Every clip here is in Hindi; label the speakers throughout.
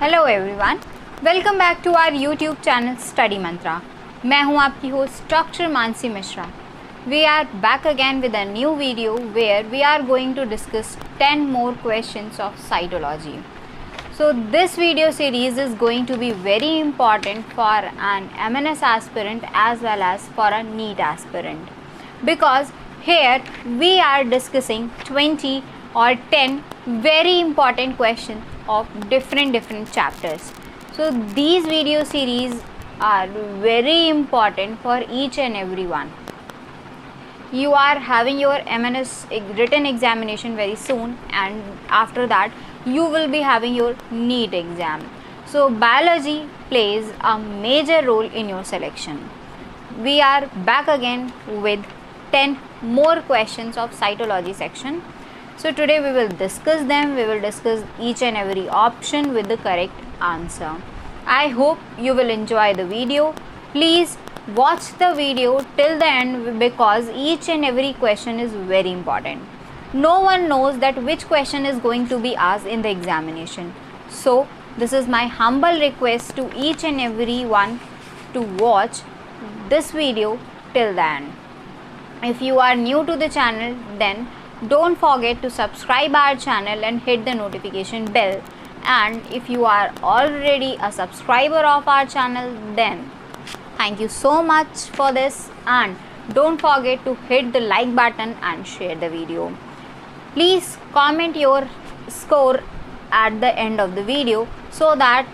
Speaker 1: Hello everyone, welcome back to our YouTube channel Study Mantra. मैं हूं आपकी host doctor Mansi Mishra. We are back again with a new video where we are going to discuss 10 more questions of cytology. So this video series is going to be very important for an MNS aspirant as well as for a NEET aspirant, because here we are discussing 20 or 10 very important questions of different chapters. So these video series are very important for each and every one. You are having your MNS written examination very soon, and after that you will be having your NEET exam. So biology plays a major role in your selection. We are back again with 10 more questions of cytology section. So today we will discuss them. We will discuss each and every option with the correct answer. I hope you will enjoy the video. Please watch the video till the end, because each and every question is very important. No one knows that which question is going to be asked in the examination. So this is my humble request to each and every one to watch this video till the end. If you are new to the channel, then don't forget to subscribe our channel and hit the notification bell. And if you are already a subscriber of our channel, then thank you so much for this, and don't forget to hit the like button and share the video. Please comment your score at the end of the video so that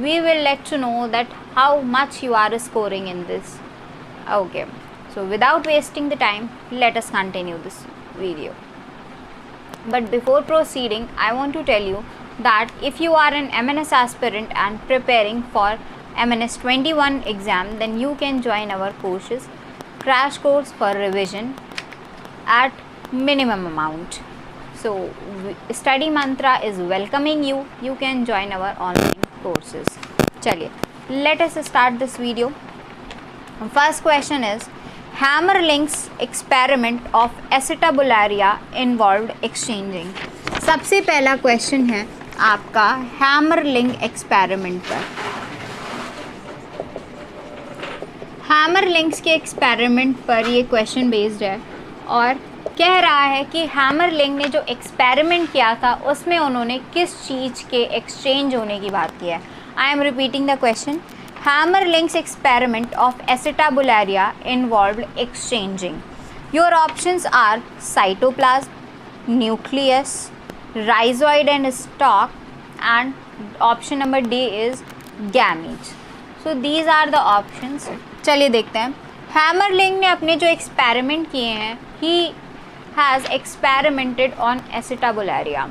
Speaker 1: we will let you know that how much you are scoring in this. Okay, so without wasting the time, let us continue this video. But before proceeding, I want to tell you that if you are an MNS aspirant and preparing for MNS 21 exam, then you can join our courses, crash course for revision at minimum amount. So Study Mantra is welcoming you. You can join our online courses. चलिए, let us start this video. First question is, Hammerling's experiment of acetabularia involved exchanging. सबसे पहला क्वेश्चन है आपका हैमरलिंग एक्सपेरिमेंट पर। हैमरलिंग्स के एक्सपेरिमेंट पर ये क्वेश्चन बेस्ड है और कह रहा है कि हैमरलिंग ने जो एक्सपेरिमेंट किया था उसमें उन्होंने किस चीज़ के एक्सचेंज होने की बात की है। आई am repeating the question. Hammerling's experiment of acetabularia involved exchanging. Your options are cytoplasm, nucleus, rhizoid and stalk, and option number D is gametes. So these are the options. चलिए देखते हैं। Hammerling ने अपने जो एक्सपेरिमेंट किए हैं, he has experimented on acetabularia.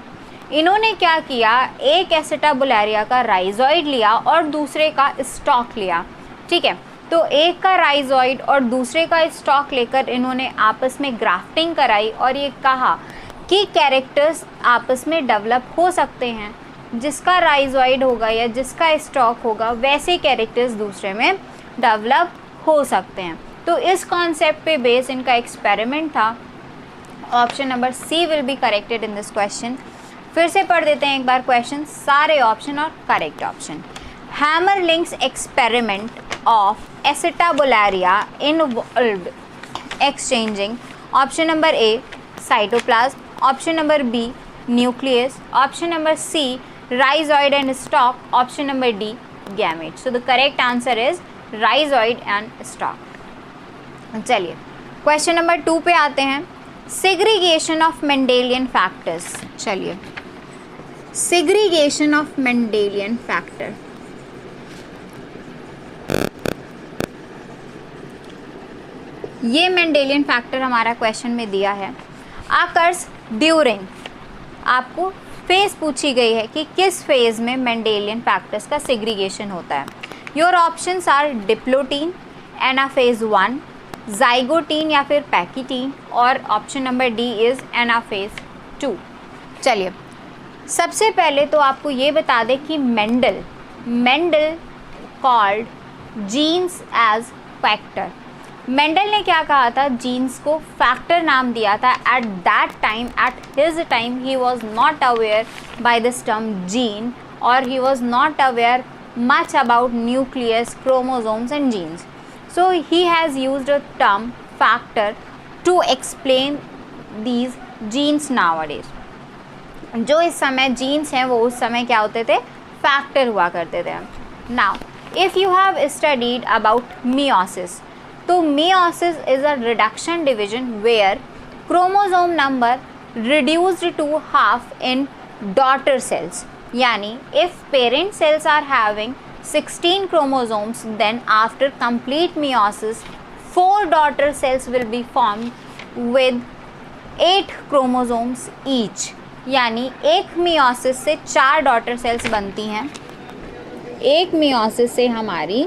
Speaker 1: इन्होंने क्या किया, एक एसिटाबुलारिया का राइजॉइड लिया और दूसरे का स्टॉक लिया। ठीक है, तो एक का राइजॉइड और दूसरे का स्टॉक लेकर इन्होंने आपस में ग्राफ्टिंग कराई और ये कहा कि कैरेक्टर्स आपस में डेवलप हो सकते हैं। जिसका राइजॉइड होगा या जिसका स्टॉक होगा वैसे कैरेक्टर्स दूसरे में डेवलप हो सकते हैं। तो इस कॉन्सेप्ट पे बेस इनका एक्सपेरिमेंट था। Option number C will be corrected in this question. फिर से पढ़ देते हैं एक बार क्वेश्चन, सारे ऑप्शन और correct option. Hammerling's experiment of Acetabularia involved exchanging. Option number A cytoplasm, option number B nucleus, option number C rhizoid and stalk, option number D gamete. So the correct answer is rhizoid and stalk. चलिए क्वेश्चन नंबर 2 पे आते हैं। Segregation of Mendelian factors. चलिए, सेग्रीगेशन ऑफ मेंडेलियन फैक्टर। ये मेंडेलियन फैक्टर हमारा क्वेश्चन में दिया है। आकर्स ड्यूरिंग, आपको फेज पूछी गई है कि किस फेज में मेंडेलियन फैक्टर्स का सेग्रीगेशन होता है। Your options are diplotene, anaphase 1, zygotene या फिर पैकीटीन, और option number D is anaphase 2। चलिए, सबसे पहले तो आपको ये बता दें कि Mendel called jeans age factor. Mendel ने क्या कहा था, जीन्स को फैक्टर नाम दिया था। At his time he was not aware by this term gene or he was not aware much about nucleus, chromosomes and genes. So he has used a term factor to explain these genes nowadays. जो इस समय जीन्स हैं वो उस समय क्या होते थे, फैक्टर हुआ करते थे. Now if you have studied about meiosis, तो meiosis is a reduction division where chromosome number reduced to half in daughter cells. यानी if parent cells are having 16 chromosomes, then after complete meiosis 4 daughter cells will be formed with 8 chromosomes each. यानी एक मियोसिस से 4 डॉटर सेल्स बनती हैं. एक मियोसिस से हमारी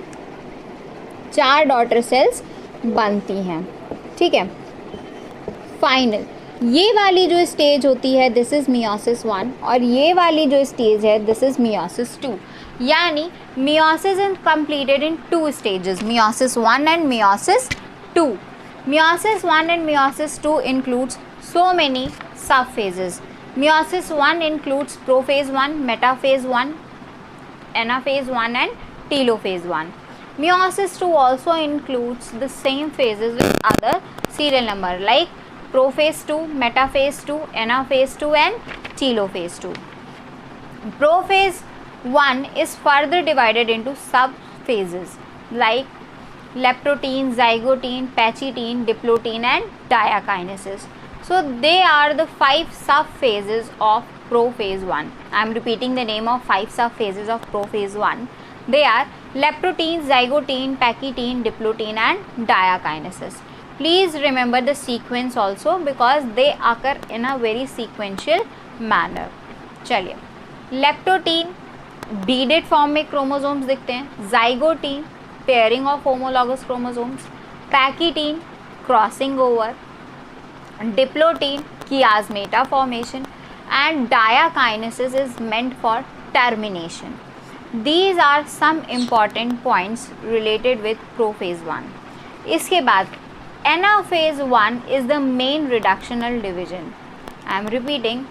Speaker 1: 4 डॉटर सेल्स बनती हैं. ठीक है. फाइनल ये वाली जो स्टेज होती है दिस इज़ मियोसिस 1 और ये वाली जो स्टेज है दिस इज़ मियोसिस 2. यानी meiosis is completed in 2 stages, meiosis 1 and meiosis 2. Meiosis 1 and meiosis 2 includes so many subphases. Meiosis 1 includes prophase 1, metaphase 1, anaphase 1 and telophase 1. Meiosis 2 also includes the same phases with other serial number like prophase 2, metaphase 2, anaphase 2 and telophase 2. Prophase 1 is further divided into subphases like leptotene, zygotene, pachytene, diplotene and diakinesis. So they are the 5 subphases of prophase 1. I am repeating the name of 5 subphases of prophase 1. They are leptotene, zygotene, pachytene, diplotene and diakinesis. Please remember the sequence also because they occur in a very sequential manner. चलिए, leptotene बीडेड फॉर्म में क्रोमोसोम्स दिखते हैं. Zygotene pairing of homologous chromosomes. Pachytene crossing over. Diplotene chiasmata formation and diakinesis is meant for termination. These are some important points related with prophase 1. इसके बाद anaphase 1 is the main reductional division. I am repeating,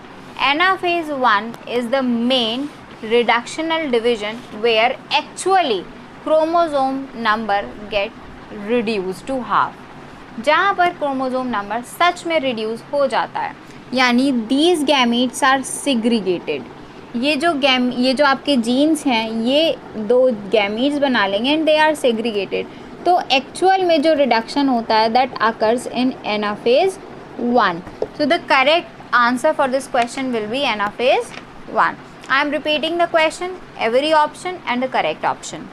Speaker 1: anaphase 1 is the main reductional division where actually chromosome number get reduced to half. जहाँ पर chromosome number सच में reduce हो जाता है. यानी these gametes are segregated. ये जो आपके genes हैं ये 2 gametes बना लेंगे and they are segregated. तो actual में जो reduction होता है that occurs in anaphase 1. So the correct answer for this question will be anaphase 1. I am repeating the question, every option and the correct option.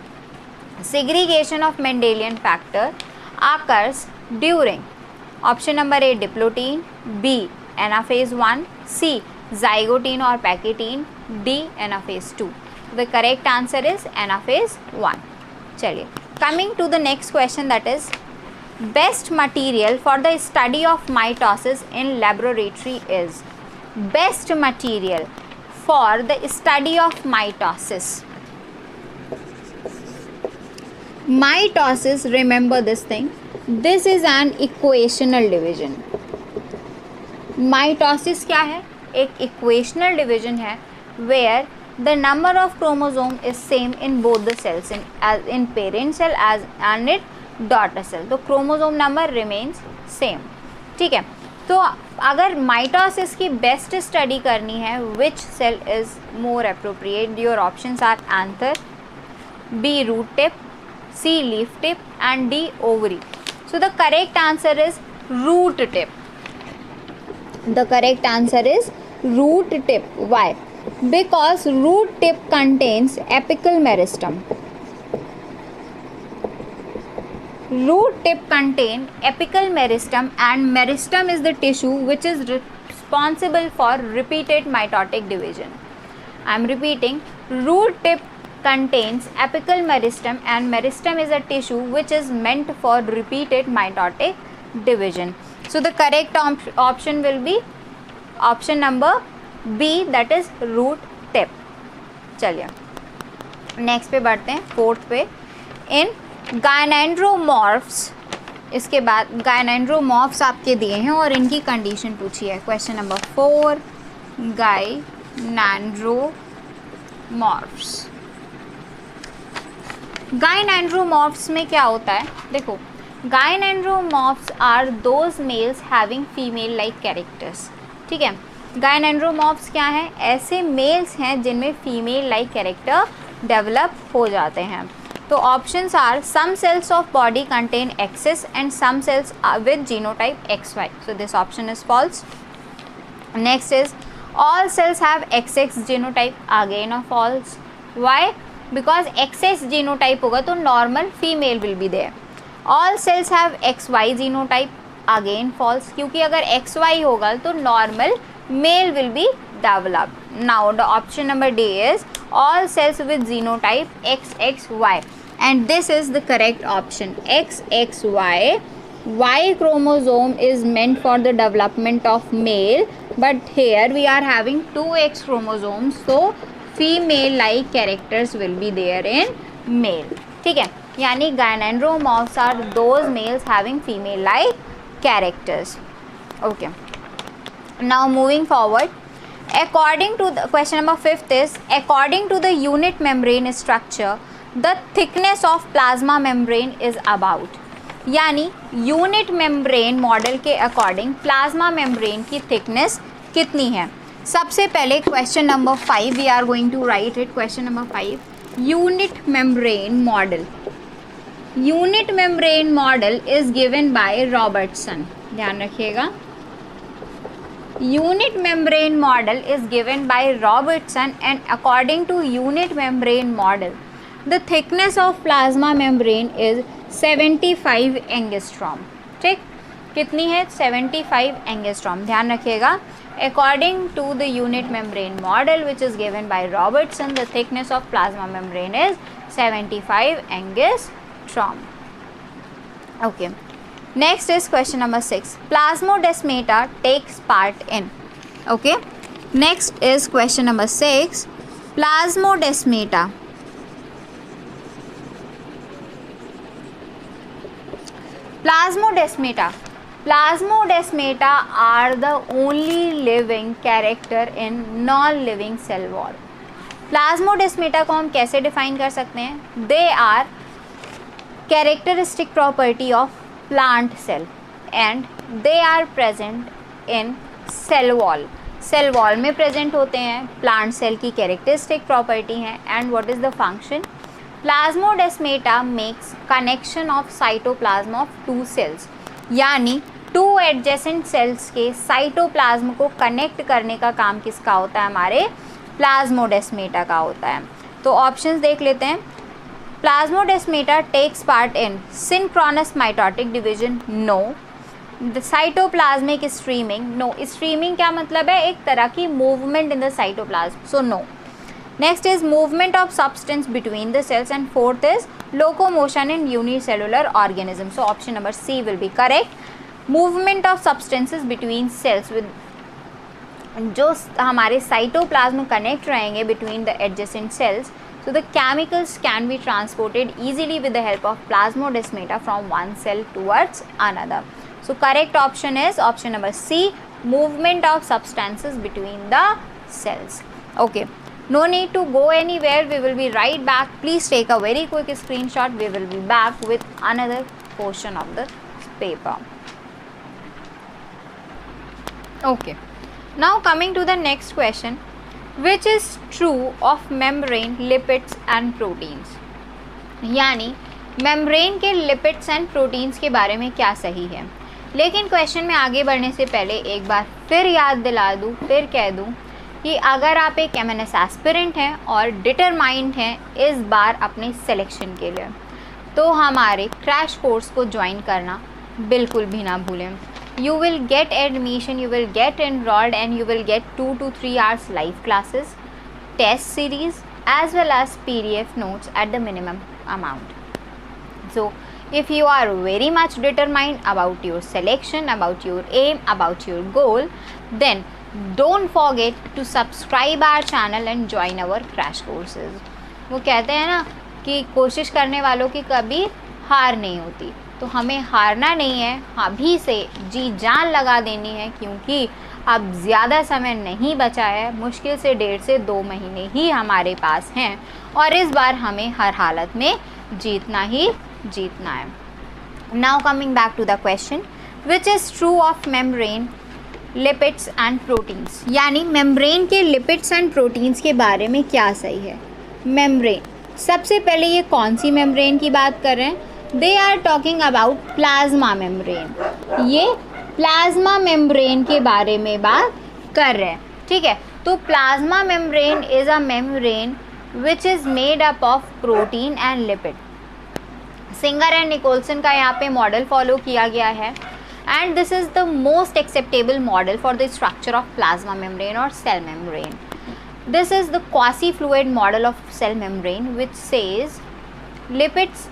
Speaker 1: Segregation of Mendelian factor occurs during option number A diplotene, B anaphase 1, C zygotene or pachytene, D anaphase 2. The correct answer is anaphase 1. चलिए, coming to the next question, that is best material for the study of mitosis in laboratory is. Best material for the study of mitosis. Mitosis, remember this thing, this is an equational division. Mitosis क्या है? एक equational division है where the number of chromosome is same in both the cells, in parent cell as and in daughter cell. तो chromosome number remains same. ठीक है. तो अगर माइटोसिस की बेस्ट स्टडी करनी है, which cell is more appropriate, your options are answer B root tip, C leaf tip and D ovary. So the correct answer is root tip. The correct answer is root tip. Why? Because root tip contains apical meristem. Root tip contain apical meristem and meristem is the tissue which is responsible for repeated mitotic division. I am repeating, root tip contains apical meristem and meristem is a tissue which is meant for repeated mitotic division. So the correct option will be option number B, that is root tip. चलिए नेक्स्ट पे बढ़ते हैं, 4th पे. इन गायनेंड्रोमॉर्फ्स, इसके बाद गायनेंड्रोमॉर्फ्स आपके दिए हैं और इनकी कंडीशन पूछी है. Question number 4, morphs. गाइनेंड्रोमॉर्फ्स में क्या होता है, देखो gynandromorphs are those males having female like characters. ठीक है, गाइनेंड्रोमॉर्फ्स क्या हैं, ऐसे मेल्स हैं जिनमें फीमेल लाइक कैरेक्टर डेवलप हो जाते हैं। तो options are some cells of body contain excess and some cells with genotype XY, so this option is false. Next is all cells have XX genotype, again a false. Why? Because XX genotype होगा तो normal female will be there. All cells have XY genotype, again false, क्योंकि अगर XY होगा तो normal male will be developed. Now the option number D is all cells with genotype XXY, and this is the correct option, XXY. Y chromosome is meant for the development of male, but here we are having 2X chromosomes, so female like characters will be there in male. ठीक है, यानी gynecomastia are those males having female like characters. Okay, now moving forward, according to the question number 5 is according to the unit membrane structure the thickness of plasma membrane is about, यानी यूनिट मेम्ब्रेन मॉडल के अकॉर्डिंग प्लाज्मा मेम्ब्रेन की थिकनेस कितनी है। सबसे पहले question number 5 we are going to write it. Question number 5, unit membrane model. Unit membrane model is given by Robertson, ध्यान रखिएगा। Unit membrane model is given by Robertson and according to unit membrane model the thickness of plasma membrane is 75 angstrom. ठीक, कितनी है, 75 एंगस्ट्रॉम, ध्यान रखिएगा। According to the unit membrane model which is given by Robertson the thickness of plasma membrane is 75 angstrom. Okay, next is question number 6, plasmodesmata takes part in. Okay, next is question number 6, plasmodesmata Plasmodesmata are the only living character in non-living cell wall. Plasmodesmata को हम कैसे डिफाइन कर सकते हैं? They are characteristic property of plant cell and they are present in cell wall. Cell wall में present होते हैं, plant cell की characteristic property हैं and what is the function? Plasmodesmata makes connection of cytoplasm of two cells, यानी टू एडजेसेंट सेल्स के साइटोप्लाज्म को कनेक्ट करने का काम किसका होता है, हमारे प्लाज्मोडेस्माटा का होता है। तो ऑप्शंस देख लेते हैं। Plasmodesmata takes part in synchronous mitotic division, no. The cytoplasmic streaming, no. Streaming क्या मतलब है, एक तरह की movement in the cytoplasm, so no. Next is movement of substance between the cells and fourth is locomotion in unicellular organism. So option number C will be correct. Movement of substances between cells with जो हमारे साइटोप्लाज्म कनेक्ट रहेंगे between the adjacent cells, so the chemicals can be transported easily with the help of plasmodesmata from one cell towards another. So correct option is option number C, movement of substances between the cells. Okay. No need to go anywhere, we will be right back. Please take a very quick screenshot. We will be back with another portion of the paper. Okay, now coming to the next question, which is true of membrane lipids and proteins, यानी membrane के lipids and proteins के बारे में क्या सही है। लेकिन क्वेश्चन में आगे बढ़ने से पहले एक बार फिर याद दिला दूँ, फिर कह दूँ कि अगर आप एक एमएनएस एस्पिरेंट हैं और डिटरमाइंड हैं इस बार अपने सिलेक्शन के लिए, तो हमारे क्रैश कोर्स को ज्वाइन करना बिल्कुल भी ना भूलें। You will get admission, you will get enrolled and you will get 2 to 3 hours live classes, test series as well as PDF notes at the minimum amount. So if you are very much determined about your selection, about your aim, about your goal, then don't forget to subscribe our channel and join our crash courses. वो कहते हैं ना कि कोशिश करने वालों की कभी हार नहीं होती, तो हमें हारना नहीं है, अभी से जी जान लगा देनी है, क्योंकि अब ज़्यादा समय नहीं बचा है, मुश्किल से 1.5 से 2 महीने ही हमारे पास हैं और इस बार हमें हर हालत में जीतना ही जीतना है। Now coming back to the question, which is true of membrane, lipids and proteins. यानी मेम्ब्रेन के लिपिड्स एंड प्रोटीन्स के बारे में क्या सही है। मेम्ब्रेन, सबसे पहले ये कौन सी मेम्ब्रेन की बात कर रहे हैं? They are talking about plasma membrane. ये प्लाज्मा मेम्ब्रेन के बारे में बात कर रहे हैं, ठीक है। तो plasma membrane is a membrane which is made up of protein and lipid. Singer and Nicolson का यहाँ पे मॉडल फॉलो किया गया है and this is the most acceptable model for the structure of plasma membrane और cell membrane. This is the quasi-fluid model of cell membrane which says lipids,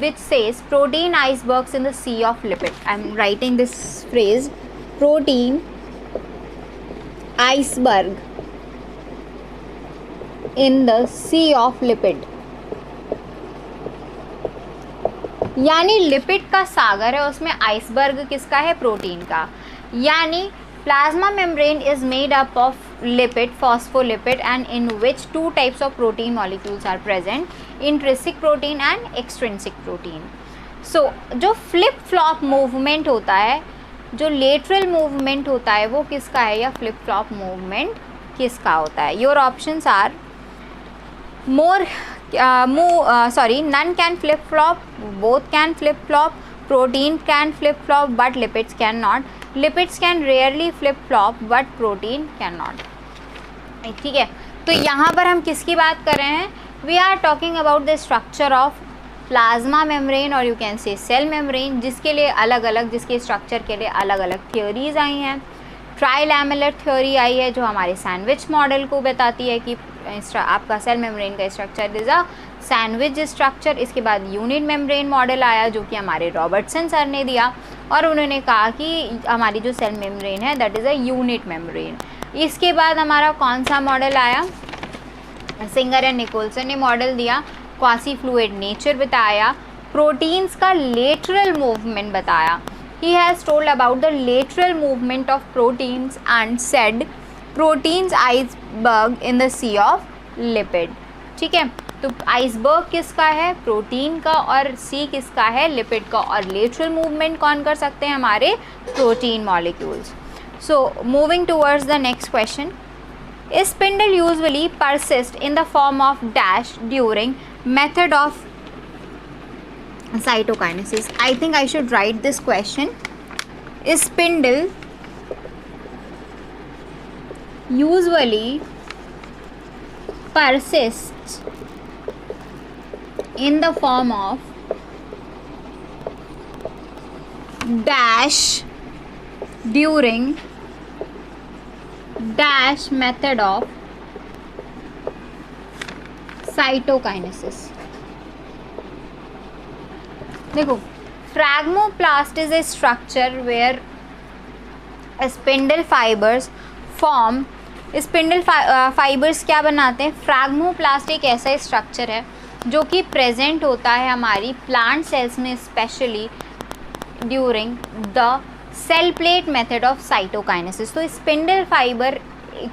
Speaker 1: which says protein icebergs in the sea of lipid. I am writing this phrase, protein iceberg in the sea of lipid. यानी लिपिड का सागर है, उसमें आइसबर्ग किसका है? प्रोटीन का। यानी plasma membrane is made up of lipid, phospholipid, and in which 2 types of protein molecules are present, intrinsic protein and extrinsic protein. So जो flip flop movement होता है, जो lateral movement होता है, वो किसका है या flip flop movement किसका होता है? Your options are none can flip flop, both can flip flop, protein can flip flop but lipids cannot, lipids can rarely flip flop but protein cannot. ठीक है, तो यहाँ पर हम किसकी बात कर रहे हैं? We are talking about the structure of plasma membrane और you can say cell membrane, जिसके लिए अलग अलग, जिसके स्ट्रक्चर के लिए अलग अलग थियोरीज आई हैं। ट्राइलैमेलर थ्योरी आई है जो हमारे सैंडविच मॉडल को बताती है कि आपका सेल मेम्ब्रेन का structure is a sandwich structure. इसके बाद यूनिट मेम्ब्रेन मॉडल आया जो कि हमारे रॉबर्टसन सर ने दिया और उन्होंने कहा कि हमारी जो सेल मेम्ब्रेन है that is a unit membrane. इसके बाद हमारा कौन सा मॉडल आया? सिंगर एंड निकोलसन ने मॉडल दिया, क्वासी फ्लूइड नेचर बताया, प्रोटीन्स का लेटरल मूवमेंट बताया। He has told about the lateral movement of proteins and said proteins iceberg in the sea of lipid. ठीक है, तो आइसबर्ग किसका है? प्रोटीन का, और सी किसका है? लिपिड का। और लेटरल मूवमेंट कौन कर सकते हैं? हमारे protein molecules. So moving towards the next question, spindle usually persist in the form of dash during method of cytokinesis. I think I should write this question. Spindle usually persists in the form of dash during dash method of cytokinesis. देखो, phragmoplast is a structure where spindle fibres form. Spindle fibres क्या बनाते हैं? फ्रैग्मोप्लास्ट एक ऐसा स्ट्रक्चर है जो कि प्रेजेंट होता है हमारी प्लांट सेल्स में, specially during the cell plate method of cytokinesis. तो स्पिंडल फाइबर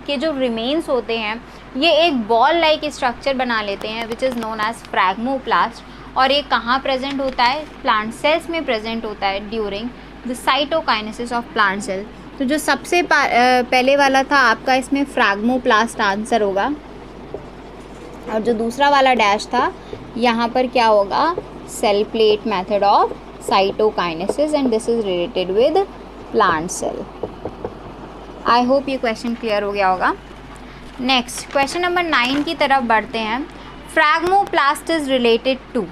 Speaker 1: के जो रिमेन्स होते हैं ये एक बॉल लाइक स्ट्रक्चर बना लेते हैं विच इज़ नोन एज फ्रैग्मोप्लास्ट, और ये कहाँ प्रेजेंट होता है? प्लांट सेल्स में प्रेजेंट होता है during the cytokinesis of plant cell. तो जो सबसे पहले वाला था आपका, इसमें फ्रैग्मोप्लास्ट आंसर होगा, और जो दूसरा वाला डैश था यहाँ पर क्या होगा? Cell plate method of cytokinesis, and this is related with plant cell. I hope ये क्वेश्चन क्लियर हो गया होगा। नेक्स्ट क्वेश्चन नंबर 9 की तरफ बढ़ते हैं। Phragmoplast is related to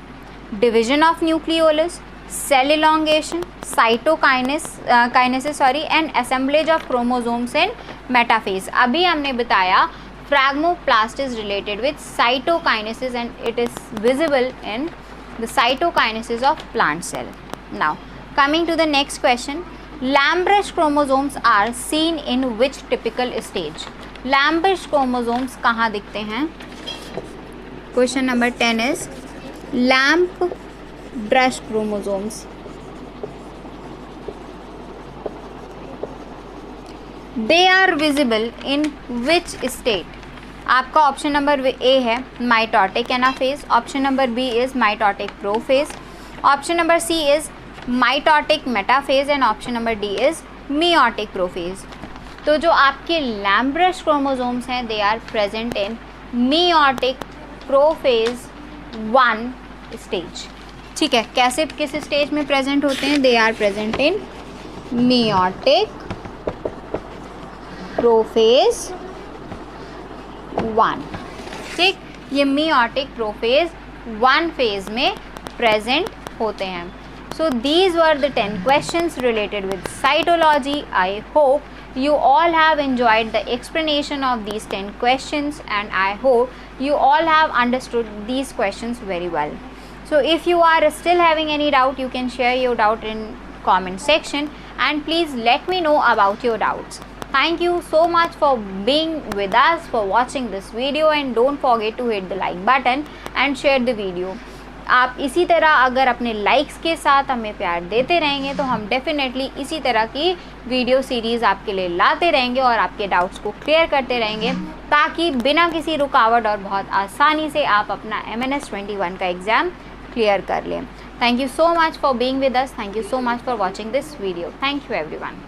Speaker 1: division of nucleolus, cell elongation, cytokinesis and assemblage of chromosomes in metaphase। अभी हमने बताया phragmoplast is related with cytokinesis and it is visible in the cytokinesis of plant cell. Now coming to the next question, lampbrush chromosomes are seen in which typical stage? Lampbrush chromosomes कहाँ दिखते हैं? Question number 10 is lamp brush chromosomes. They are visible in which state? आपका ऑप्शन नंबर ए है mitotic anaphase, option number B is mitotic prophase, option number C is mitotic metaphase and option number D is meiotic prophase. तो जो आपके लैम्ब्रश क्रोमोसोम्स हैं they are present in meiotic prophase 1 stage. ठीक है, कैसे किस स्टेज में प्रेजेंट होते हैं? They are present in meiotic prophase 1। ठीक, ये मियोटिक प्रोफेज 1 फेज में प्रेजेंट होते हैं। So these were the 10 questions related with cytology. I hope you all have enjoyed the explanation of these 10 questions and I hope you all have understood these questions very well. So if you are still having any doubt, you can share your doubt in comment section and please let me know about your doubts. Thank you so much for being with us, for watching this video and don't forget to hit the like button and share the video. आप इसी तरह अगर अपने लाइक्स के साथ हमें प्यार देते रहेंगे तो हम डेफिनेटली इसी तरह की वीडियो सीरीज़ आपके लिए लाते रहेंगे और आपके डाउट्स को क्लियर करते रहेंगे ताकि बिना किसी रुकावट और बहुत आसानी से आप अपना MNS21 का एग्ज़ाम क्लियर कर लें। Thank you so much for being with us, thank you so much for watching this video, thank you everyone.